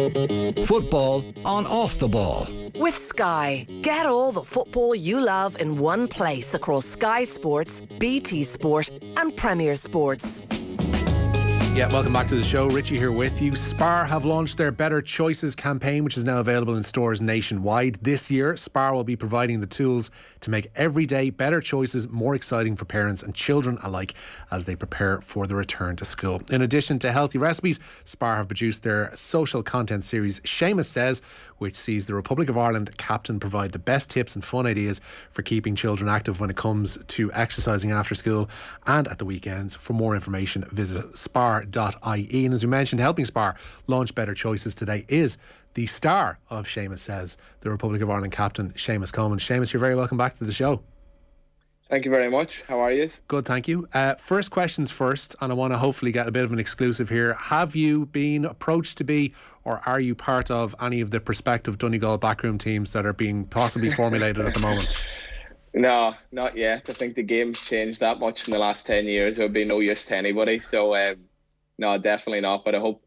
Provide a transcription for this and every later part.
Football on Off the Ball. With Sky, get all the football you love in one place across Sky Sports, BT Sport and Premier Sports. Yeah, welcome back to the show. Richie here with you. Spar have launched their Better Choices campaign, which is now available in stores nationwide. This year, Spar will be providing the tools to make everyday better choices more exciting for parents and children alike as they prepare for the return to school. In addition to healthy recipes, Spar have produced their social content series SEAMUS Says, which sees the Republic of Ireland captain provide the best tips and fun ideas for keeping children active when it comes to exercising after school and at the weekends. For more information, visit spar.ie. And as we mentioned, helping Spar launch Better Choices today is the star of SEAMUS Says, the Republic of Ireland captain, Seamus Coleman. Seamus, you're very welcome back to the show. Thank you very much. How are you? Good, thank you. First questions first, and I want to hopefully get a bit of an exclusive here. Have you been approached to be, or are you part of any of the prospective Donegal backroom teams that are being possibly formulated at the moment? No, not yet. I think the game's changed that much in the last 10 years. It would be no use to anybody. So, no, definitely not. But I hope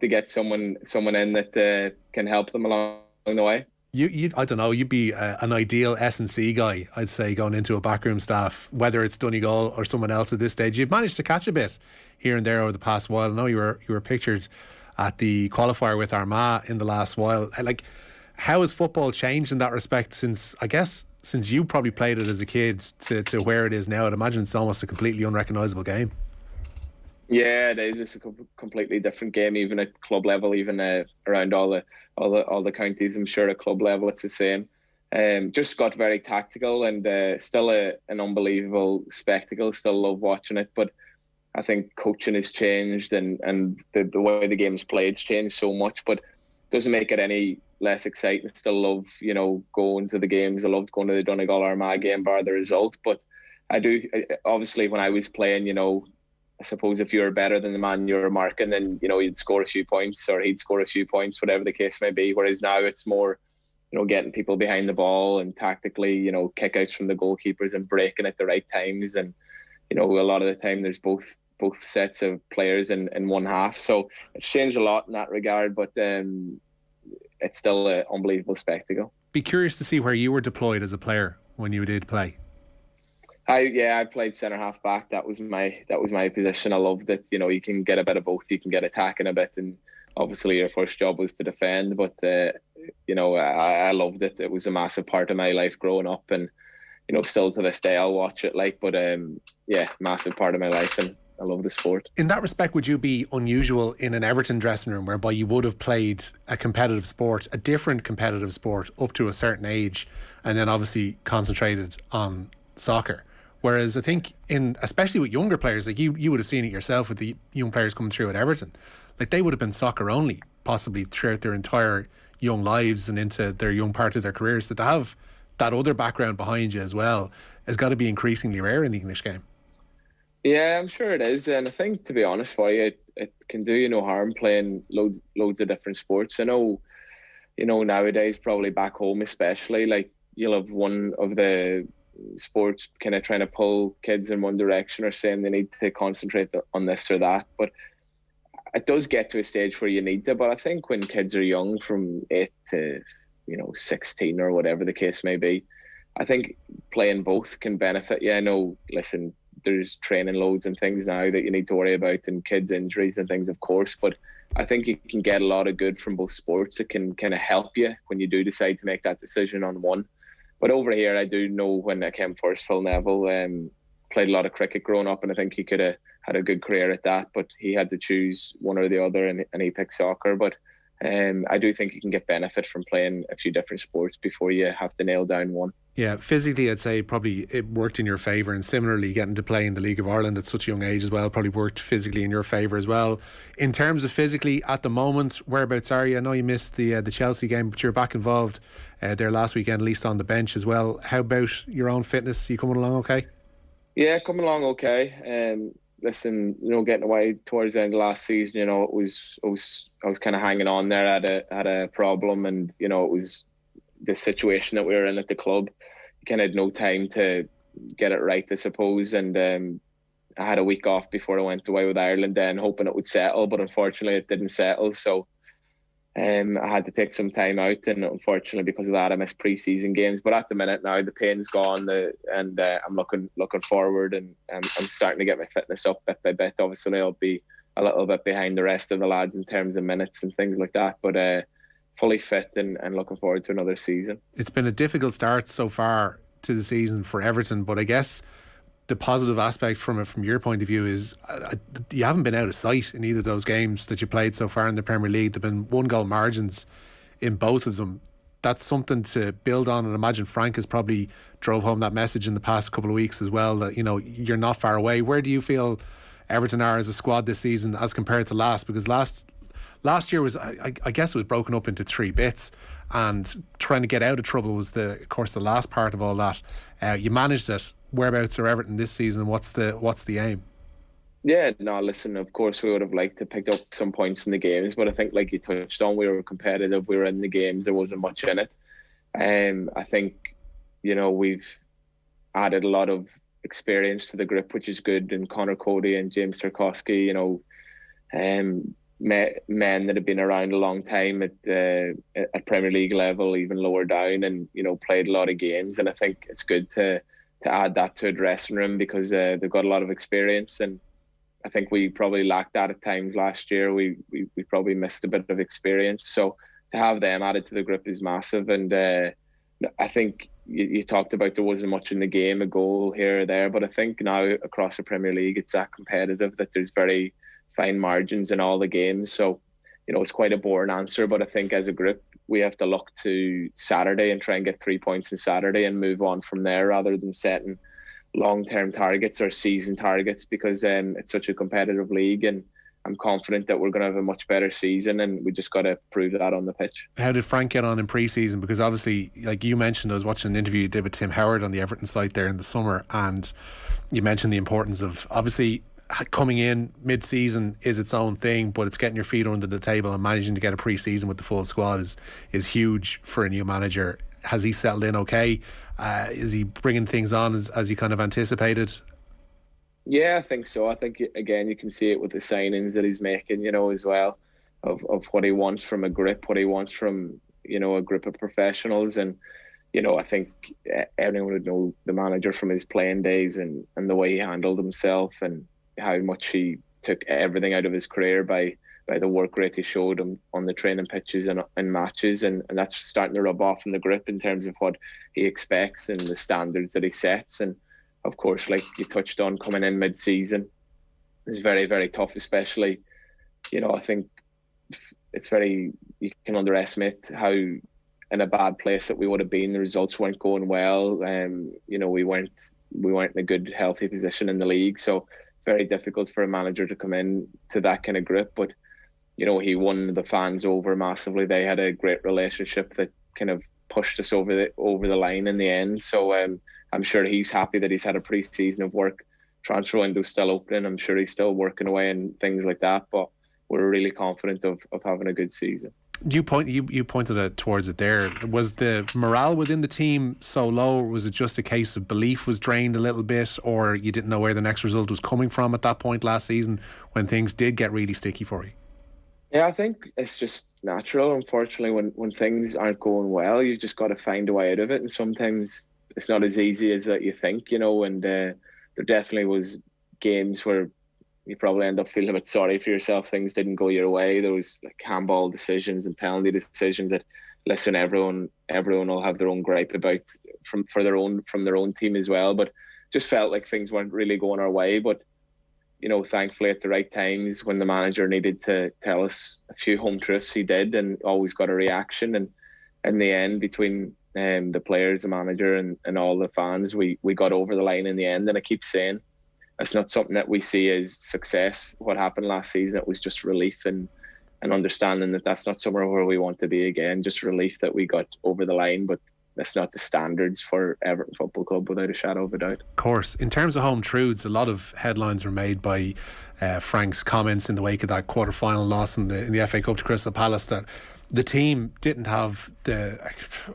to get someone in that can help them along the way. I don't know, you'd be an ideal S&C guy, I'd say, going into a backroom staff, whether it's Donegal or someone else at this stage. You've managed to catch a bit here and there over the past while. I know you were pictured at the qualifier with Armagh in the last while. Like, how has football changed in that respect since you probably played it as a kid to where it is now? I'd imagine it's almost a completely unrecognisable game. Yeah, it is. It's a completely different game, even at club level, even around all the counties. I'm sure at club level it's the same. Just got very tactical and still an unbelievable spectacle. Still love watching it, but I think coaching has changed and the way the game's played's changed so much, but it doesn't make it any less exciting. I still love, going to the games. I loved going to the Donegal Armagh game, bar the result. But I do, obviously, when I was playing, I suppose if you're better than the man you're marking, then, you'd score a few points or he'd score a few points, whatever the case may be. Whereas now it's more, getting people behind the ball and tactically, kickouts from the goalkeepers and breaking at the right times. And, a lot of the time there's both sets of players in one half. So it's changed a lot in that regard, but it's still an unbelievable spectacle. Be curious to see where you were deployed as a player when you did play. I played centre half back. That was my position. I loved it. You can get a bit of both. You can get attacking a bit, and obviously your first job was to defend. But I loved it. It was a massive part of my life growing up, and still to this day I'll watch it. Massive part of my life, and I love the sport. In that respect, would you be unusual in an Everton dressing room whereby you would have played a competitive sport, a different competitive sport up to a certain age, and then obviously concentrated on soccer? Whereas I think especially with younger players, like you would have seen it yourself with the young players coming through at Everton, like they would have been soccer only possibly throughout their entire young lives and into their young part of their careers. So to have that other background behind you as well has got to be increasingly rare in the English game. Yeah, I'm sure it is. And I think, to be honest for you, it can do you no harm playing loads of different sports. I know, nowadays, probably back home especially, like you'll have one of the sports kind of trying to pull kids in one direction or saying they need to concentrate on this or that. But it does get to a stage where you need to. But I think when kids are young, from 8 to 16 or whatever the case may be, I think playing both can benefit you. I know, listen, there's training loads and things now that you need to worry about, and kids' injuries and things, of course. But I think you can get a lot of good from both sports. It can kind of help you when you do decide to make that decision on one. But over here, I do know when I came first, Phil Neville played a lot of cricket growing up, and I think he could have had a good career at that. But he had to choose one or the other, and he picked soccer. But I do think you can get benefit from playing a few different sports before you have to nail down one. Yeah, physically I'd say probably it worked in your favour, and similarly getting to play in the League of Ireland at such a young age as well probably worked physically in your favour as well. In terms of physically at the moment, whereabouts are you? I know you missed the Chelsea game, but you're back involved there last weekend, at least on the bench as well. How about your own fitness? Are you coming along okay? Yeah, coming along okay. Listen, getting away towards the end of last season, I was kind of hanging on there. I had a problem, and it was the situation that we were in at the club. You kind of had no time to get it right, I suppose. And I had a week off before I went away with Ireland, then hoping it would settle, but unfortunately it didn't settle. So I had to take some time out, and unfortunately because of that I missed pre-season games. But at the minute now the pain's gone, and I'm looking forward, and I'm starting to get my fitness up bit by bit. Obviously I'll be a little bit behind the rest of the lads in terms of minutes and things like that, but fully fit and looking forward to another season. It's been a difficult start so far to the season for Everton, but I guess the positive aspect from it, from your point of view, is you haven't been out of sight in either of those games that you played so far in the Premier League. There've been 1-goal margins in both of them. That's something to build on, and I imagine Frank has probably drove home that message in the past couple of weeks as well, that, you know, you're not far away. Where do you feel Everton are as a squad this season as compared to last? Because last year was, I guess it was broken up into 3 bits, and trying to get out of trouble was of course the last part of all that. You managed it. Whereabouts are Everton this season? What's the aim? Yeah, no, listen, of course we would have liked to pick up some points in the games, but I think, like you touched on, we were competitive, we were in the games, there wasn't much in it. I think, you know, we've added a lot of experience to the group, which is good, and Connor Cody and James Tarkowski, you know, men that have been around a long time at Premier League level, even lower down, and, you know, played a lot of games. And I think it's good to add that to a dressing room, because they've got a lot of experience, and I think we probably lacked that at times last year. We probably missed a bit of experience, so to have them added to the group is massive. And I think you talked about there wasn't much in the game, a goal here or there, but I think now across the Premier League it's that competitive that there's very fine margins in all the games. So, you know, it's quite a boring answer, but I think as a group we have to look to Saturday and try and get 3 points on Saturday and move on from there, rather than setting long-term targets or season targets, because it's such a competitive league, and I'm confident that we're going to have a much better season, and we just got to prove that on the pitch. How did Frank get on in pre-season? Because obviously, like you mentioned, I was watching an interview you did with Tim Howard on the Everton site there in the summer, and you mentioned the importance of, obviously, coming in mid-season is its own thing, but it's getting your feet under the table, and managing to get a pre-season with the full squad is huge for a new manager. Has he settled in okay? Is he bringing things on as you kind of anticipated? Yeah, I think so. I think, again, you can see it with the signings that he's making, you know, as well, of what he wants from a grip, what he wants from, you know, a group of professionals. And, you know, I think everyone would know the manager from his playing days, and the way he handled himself, and how much he took everything out of his career by the work rate he showed him on the training pitches and matches, and that's starting to rub off in the grip in terms of what he expects and the standards that he sets. And of course, like you touched on, coming in mid-season is very, very tough, especially, you know, I think you can underestimate how in a bad place that we would have been. The results weren't going well, you know, we weren't in a good, healthy position in the league, so very difficult for a manager to come in to that kind of grip. But, you know, he won the fans over massively. They had a great relationship that kind of pushed us over the line in the end. So I'm sure he's happy that he's had a pre-season of work. Transfer window's still open. I'm sure he's still working away and things like that, but we're really confident of having a good season. You pointed towards it there. Was the morale within the team so low, or was it just a case of belief was drained a little bit, or you didn't know where the next result was coming from at that point last season when things did get really sticky for you? Yeah, I think it's just natural. Unfortunately, when things aren't going well, you've just got to find a way out of it, and sometimes it's not as easy as that you think, you know. And there definitely was games where you probably end up feeling a bit sorry for yourself. Things didn't go your way. There was like handball decisions and penalty decisions that, listen, everyone will have their own gripe about from their own team as well. But just felt like things weren't really going our way. But, you know, thankfully at the right times when the manager needed to tell us a few home truths, he did, and always got a reaction. And in the end, between the players, the manager, and all the fans, we got over the line in the end. And I keep saying, it's not something that we see as success. What happened last season, it was just relief and understanding that that's not somewhere where we want to be again. Just relief that we got over the line, but that's not the standards for Everton Football Club, without a shadow of a doubt. Of course. In terms of home truths, a lot of headlines were made by Frank's comments in the wake of that quarter-final loss in the FA Cup to Crystal Palace, that the team didn't have the,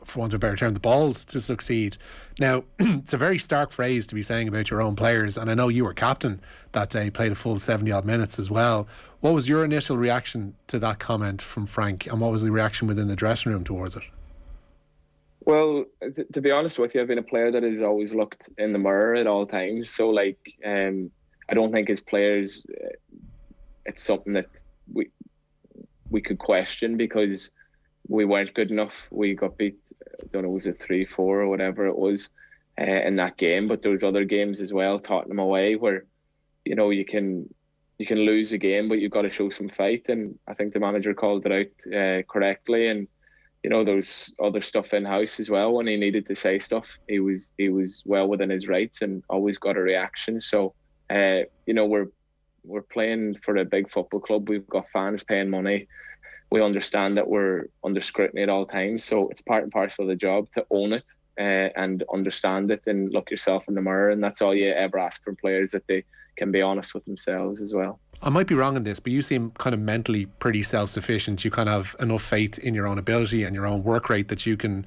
for want of a better term, the balls to succeed. Now, it's a very stark phrase to be saying about your own players, and I know you were captain that day, played a full 70 odd minutes as well. What was your initial reaction to that comment from Frank, and what was the reaction within the dressing room towards it? Well, to be honest with you, I've been a player that has always looked in the mirror at all times. So, like, I don't think as players, it's something that we could question, because we weren't good enough. We got beat, I don't know, was it 3-4 or whatever it was in that game. But there was other games as well, Tottenham away, where, you know, you can lose a game, but you've got to show some fight. And I think the manager called it out correctly. And you know, there was other stuff in house as well. When he needed to say stuff, he was well within his rights and always got a reaction. So, you know, we're playing for a big football club. We've got fans paying money. We understand that we're under scrutiny at all times. So it's part and parcel of the job to own it and understand it and look yourself in the mirror. And that's all you ever ask from players, that they can be honest with themselves as well. I might be wrong in this, but you seem kind of mentally pretty self-sufficient. You kind of have enough faith in your own ability and your own work rate that you can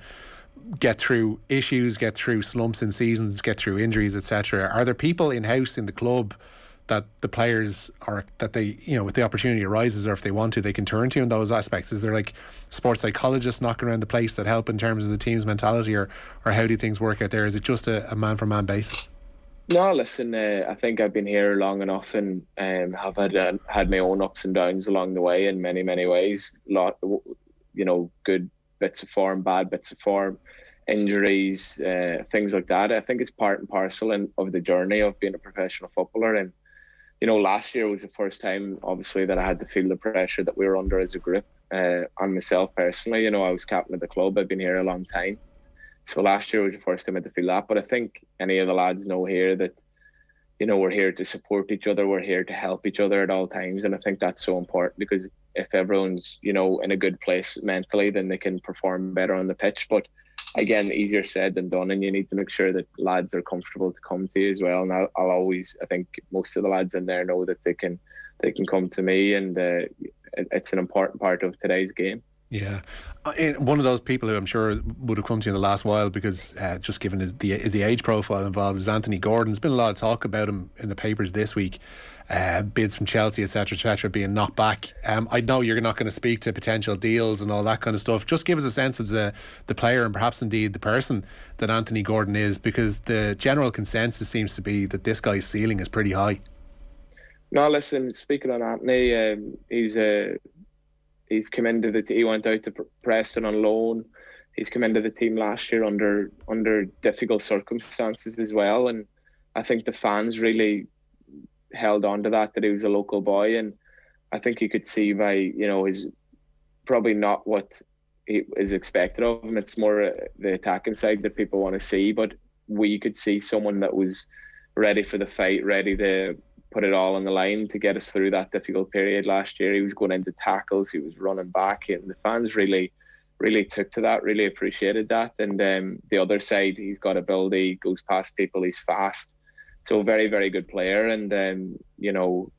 get through issues, get through slumps in seasons, get through injuries, etc. Are there people in-house in the club that the players are, that they, you know, if the opportunity arises or if they want to, they can turn to in those aspects? Is there like sports psychologists knocking around the place that help in terms of the team's mentality, or how do things work out there? Is it just a man-for-man basis? No, listen, I think I've been here long enough and have had my own ups and downs along the way in many, many ways. You know, good bits of form, bad bits of form, injuries, things like that. I think it's part and parcel of the journey of being a professional footballer. And, you know, last year was the first time, obviously, that I had to feel the pressure that we were under as a group. On myself personally, you know, I was captain of the club. I've been here a long time. So last year was the first time I had to feel that. But I think any of the lads know here that, you know, we're here to support each other. We're here to help each other at all times. And I think that's so important, because if everyone's, you know, in a good place mentally, then they can perform better on the pitch. But again, easier said than done. And you need to make sure that lads are comfortable to come to you as well. And I'll always, I think most of the lads in there know that they can come to me. And it's an important part of today's game. Yeah, one of those people who I'm sure would have come to you in the last while, because just given the age profile involved, is Anthony Gordon. There's been a lot of talk about him in the papers this week, bids from Chelsea, etc., being knocked back. I know you're not going to speak to potential deals and all that kind of stuff. Just give us a sense of the player, and perhaps indeed the person that Anthony Gordon is, because the general consensus seems to be that this guy's ceiling is pretty high. No, listen, speaking on Anthony, he's come into he went out to Preston on loan. He's come into the team last year under difficult circumstances as well, and I think the fans really held on to that he was a local boy. And I think you could see by, you know, his probably not what is expected of him. It's more the attacking side that people want to see, but we could see someone that was ready for the fight, ready to put it all on the line to get us through that difficult period last year. He was going into tackles, he was running back, and the fans really took to that, really appreciated that. And the other side, he's got ability, goes past people, he's fast. So very, very good player. And, you know,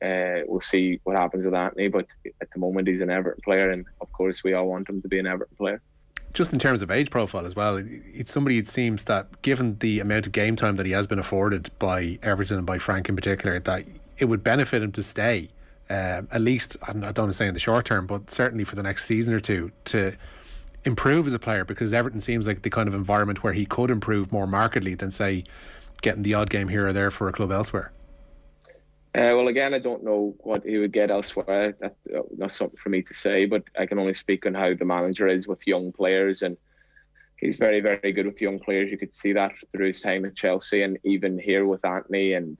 we'll see what happens with Anthony, but at the moment he's an Everton player, and of course we all want him to be an Everton player. Just in terms of age profile as well, it's somebody, it seems, that given the amount of game time that he has been afforded by Everton and by Frank in particular, that it would benefit him to stay, at least, I don't want to say in the short term, but certainly for the next season or two, to improve as a player, because Everton seems like the kind of environment where he could improve more markedly than, say, getting the odd game here or there for a club elsewhere. Well, again, I don't know what he would get elsewhere. That's not something for me to say, but I can only speak on how the manager is with young players, and he's very, very good with young players. You could see that through his time at Chelsea, and even here with Anthony and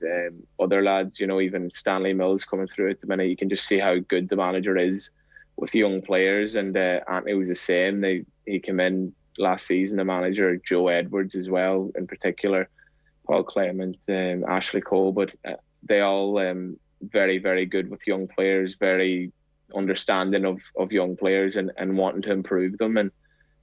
other lads, you know, even Stanley Mills coming through at the minute. You can just see how good the manager is with young players. And Anthony was the same. He came in last season, the manager, Joe Edwards as well, in particular, Paul Clement, Ashley Cole, but they all very, very good with young players, very understanding of young players and wanting to improve them. And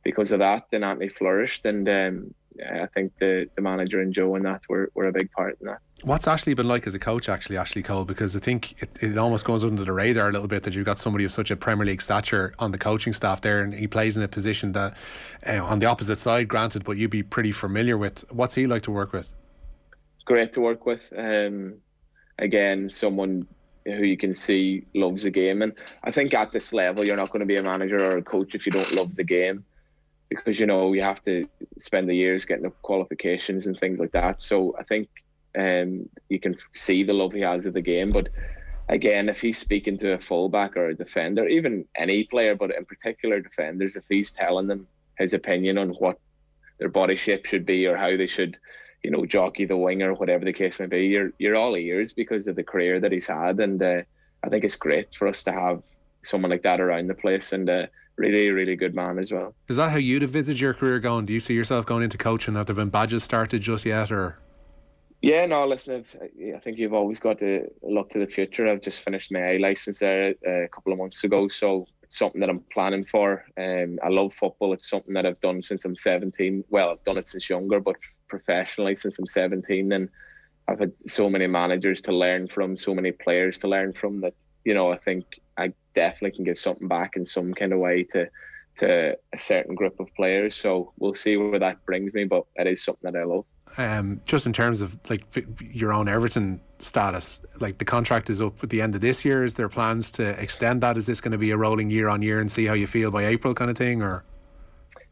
because of that, then Anthony flourished. And, I think the manager and Joe and that were a big part in that. What's Ashley been like as a coach, actually, Ashley Cole? Because I think it almost goes under the radar a little bit that you've got somebody of such a Premier League stature on the coaching staff there, and he plays in a position that on the opposite side, granted, but you'd be pretty familiar with. What's he like to work with? It's great to work with. Again, someone who you can see loves the game, and I think at this level you're not going to be a manager or a coach if you don't love the game, because you have to spend the years getting the qualifications and things like that. So I think you can see the love he has of the game. But again, if he's speaking to a fullback or a defender, even any player, but in particular defenders, if he's telling them his opinion on what their body shape should be or how they should, jockey the wing or whatever the case may be, you're all ears because of the career that he's had. And I think it's great for us to have someone like that around the place, and really, really good man as well. Is that how you'd envisage your career going? Do you see yourself going into coaching? Have there been badges started just yet, or? Yeah, no, listen, I think you've always got to look to the future. I've just finished my A licence there a couple of months ago, so it's something that I'm planning for. I love football. It's something that I've done since I'm 17. Well, I've done it since younger, but professionally since I'm 17. And I've had so many managers to learn from, so many players to learn from, that, I think I definitely can give something back in some kind of way to a certain group of players. So we'll see where that brings me, but it is something that I love. Just in terms of like your own Everton status, like the contract is up at the end of this year. Is there plans to extend that? Is this going to be a rolling year on year and see how you feel by April kind of thing, or?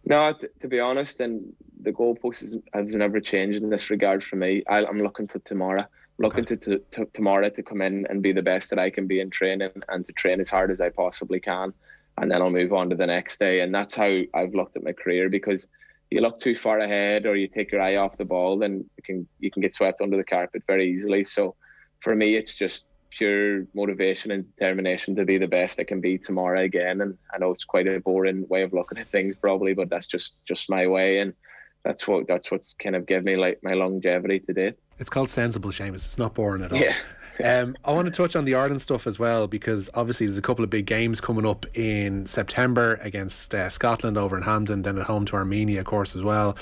No, to be honest, and the goalposts have never changed in this regard for me. I'm looking to tomorrow. I'm looking to tomorrow to come in and be the best that I can be in training, and to train as hard as I possibly can, and then I'll move on to the next day. And that's how I've looked at my career, because you look too far ahead or you take your eye off the ball, then you can get swept under the carpet very easily. So for me, it's just pure motivation and determination to be the best I can be tomorrow again. And I know it's quite a boring way of looking at things probably, but that's just my way, and that's what's kind of given me like my longevity to date. It's called sensible, Seamus. It's not boring at all. Yeah. I want to touch on the Ireland stuff as well, because obviously there's a couple of big games coming up in September against Scotland over in Hampden, then at home to Armenia, of course, as well.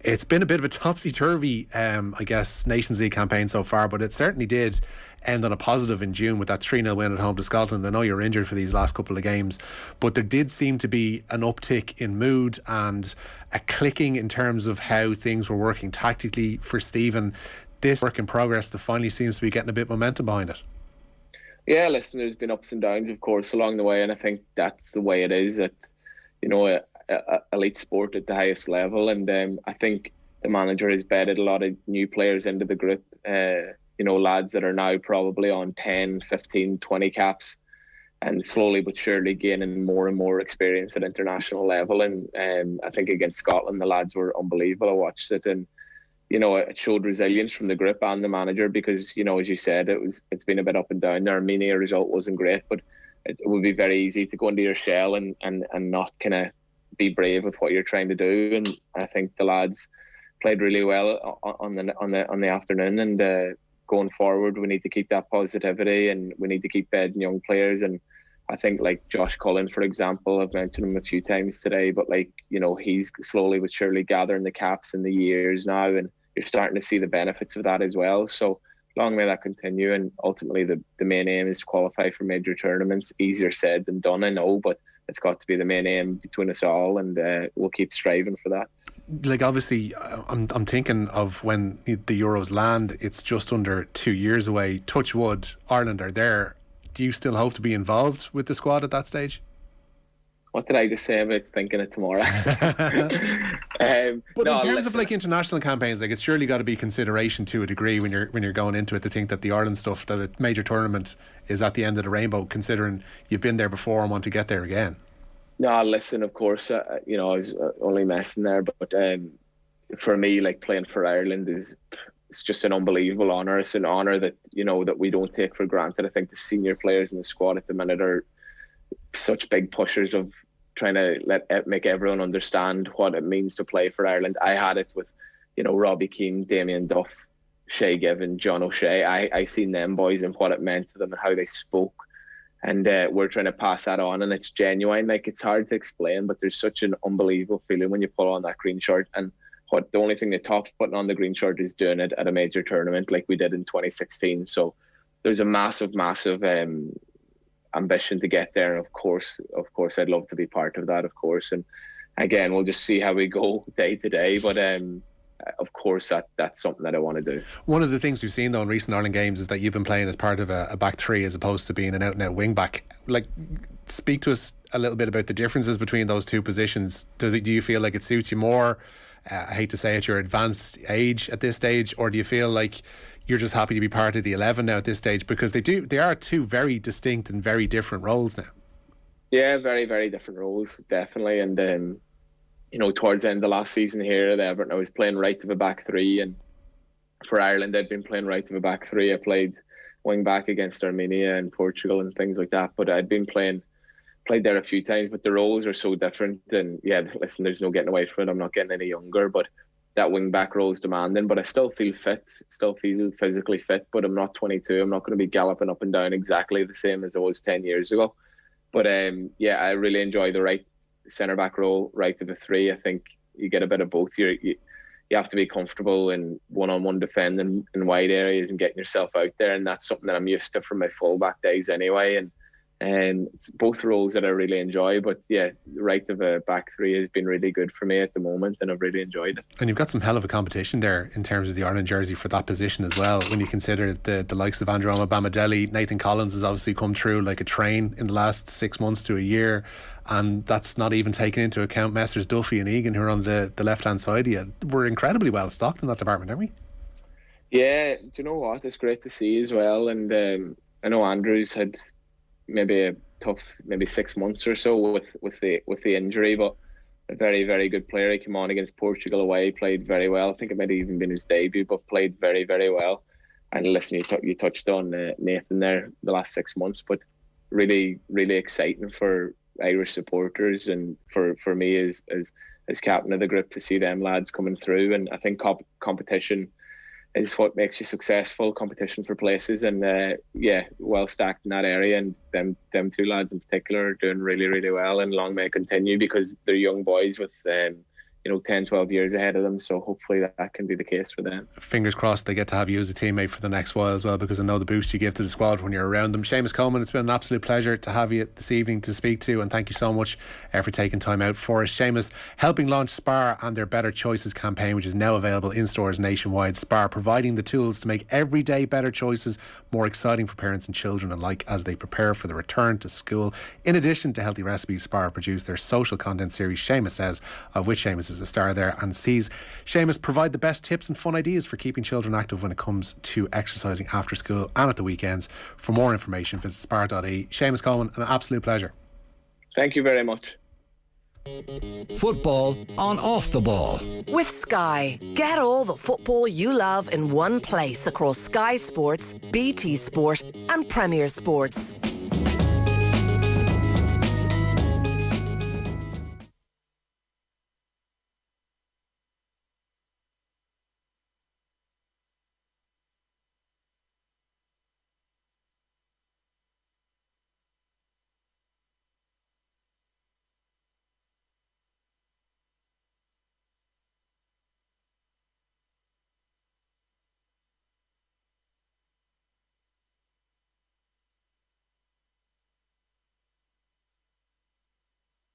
It's been a bit of a topsy-turvy, I guess, Nations League campaign so far, but it certainly did end on a positive in June with that 3-0 win at home to Scotland. I know you're injured for these last couple of games, but there did seem to be an uptick in mood and a clicking in terms of how things were working tactically for Stephen. This work in progress that finally seems to be getting a bit momentum behind it. Yeah, listen, there's been ups and downs, of course, along the way, and I think that's the way it is at, elite sport at the highest level. And I think the manager has bedded a lot of new players into the group, lads that are now probably on 10, 15, 20 caps, and slowly but surely gaining more and more experience at international level. And I think against Scotland, the lads were unbelievable. I watched it, and it showed resilience from the group and the manager, because, as you said, it's been a bit up and down. The Armenia result wasn't great, but it would be very easy to go into your shell and not kind of be brave with what you're trying to do. And I think the lads played really well on the afternoon. And going forward, we need to keep that positivity, and we need to keep bedding young players. And I think like Josh Cullen, for example, I've mentioned him a few times today, but he's slowly but surely gathering the caps in the years now, and you're starting to see the benefits of that as well. So long may that continue, and ultimately the main aim is to qualify for major tournaments. Easier said than done, I know, but it's got to be the main aim between us all, and we'll keep striving for that. Like, obviously, I'm thinking of when the Euros land. It's just under 2 years away. Touch wood, Ireland are there. Do you still hope to be involved with the squad at that stage? What did I just say about thinking of tomorrow? But in terms of like international campaigns, like, it's surely got to be consideration to a degree when you're going into it, to think that the Ireland stuff, that a major tournament is at the end of the rainbow, considering you've been there before and want to get there again. No, listen, of course, I was only messing there, but for me, like, playing for Ireland it's just an unbelievable honour. It's an honour that, that we don't take for granted. I think the senior players in the squad at the minute are such big pushers of trying to make everyone understand what it means to play for Ireland. I had it with, Robbie Keane, Damien Duff, Shay Given, John O'Shea. I seen them boys and what it meant to them and how they spoke. And we're trying to pass that on, and it's genuine. Like, it's hard to explain, but there's such an unbelievable feeling when you pull on that green shirt. And what the only thing that tops putting on the green shirt is doing it at a major tournament like we did in 2016. So there's a massive ambition to get there. Of course, I'd love to be part of that, of course. And again, we'll just see how we go day to day. But of course, that's something that I want to do. One of the things we've seen though in recent Ireland games is that you've been playing as part of a back three as opposed to being an out-and-out wing back. Like, speak to us a little bit about the differences between those two positions. Do you feel like it suits you more? I hate to say it, your advanced age at this stage, or do you feel like you're just happy to be part of the 11 now at this stage? Because they are two very distinct and very different roles now. Yeah, very, very different roles, definitely. And towards the end of the last season here at Everton, I was playing right of a back three, and for Ireland I'd been playing right of a back three. I played wing back against Armenia and Portugal and things like that, but I'd been played there a few times, but the roles are so different. And yeah, listen, there's no getting away from it. I'm not getting any younger, but that wing back role is demanding. But I still feel fit, still feel physically fit, but I'm not 22. I'm not going to be galloping up and down exactly the same as I was 10 years ago. But yeah, I really enjoy the right centre back role, right of the three. I think you get a bit of both. You have to be comfortable in one-on-one defending in wide areas and getting yourself out there, and that's something that I'm used to from my full-back days anyway. And it's both roles that I really enjoy. But yeah, the right of a back three has been really good for me at the moment, and I've really enjoyed it. And you've got some hell of a competition there in terms of the Ireland jersey for that position as well. When you consider the likes of Andrew Bamadelli, Nathan Collins has obviously come through like a train in the last 6 months to a year, and that's not even taking into account Messrs Duffy and Egan, who are on the left hand side of you. We're incredibly well stocked in that department, aren't we? Yeah, do you know what? It's great to see as well. And I know Andrew's had maybe a tough 6 months or so with the injury, but a very, very good player. He came on against Portugal away, played very well. I think it might have even been his debut, but played very, very well. And listen, you touched on Nathan there the last 6 months, but really, really exciting for Irish supporters and for me as captain of the group to see them lads coming through. And I think competition is what makes you successful, competition for places, and yeah, well stacked in that area. And them two lads in particular are doing really, really well, and long may it continue, because they're young boys with 10, 12 years ahead of them. So hopefully that can be the case for them. Fingers crossed they get to have you as a teammate for the next while as well, because I know the boost you give to the squad when you're around them. SEAMUS Coleman, it's been an absolute pleasure to have you this evening to speak to, and thank you so much for taking time out for us. SEAMUS helping launch Spar and their Better Choices campaign, which is now available in stores nationwide. Spar providing the tools to make everyday better choices more exciting for parents and children alike as they prepare for the return to school. In addition to healthy recipes, Spar produced their social content series SEAMUS Says, of which SEAMUS is a star there, and sees SEAMUS provide the best tips and fun ideas for keeping children active when it comes to exercising after school and at the weekends. For more information, visit spar.ie. SEAMUS Coleman, an absolute pleasure. Thank you very much. Football on Off the Ball. With Sky, get all the football you love in one place across Sky Sports, BT Sport and Premier Sports.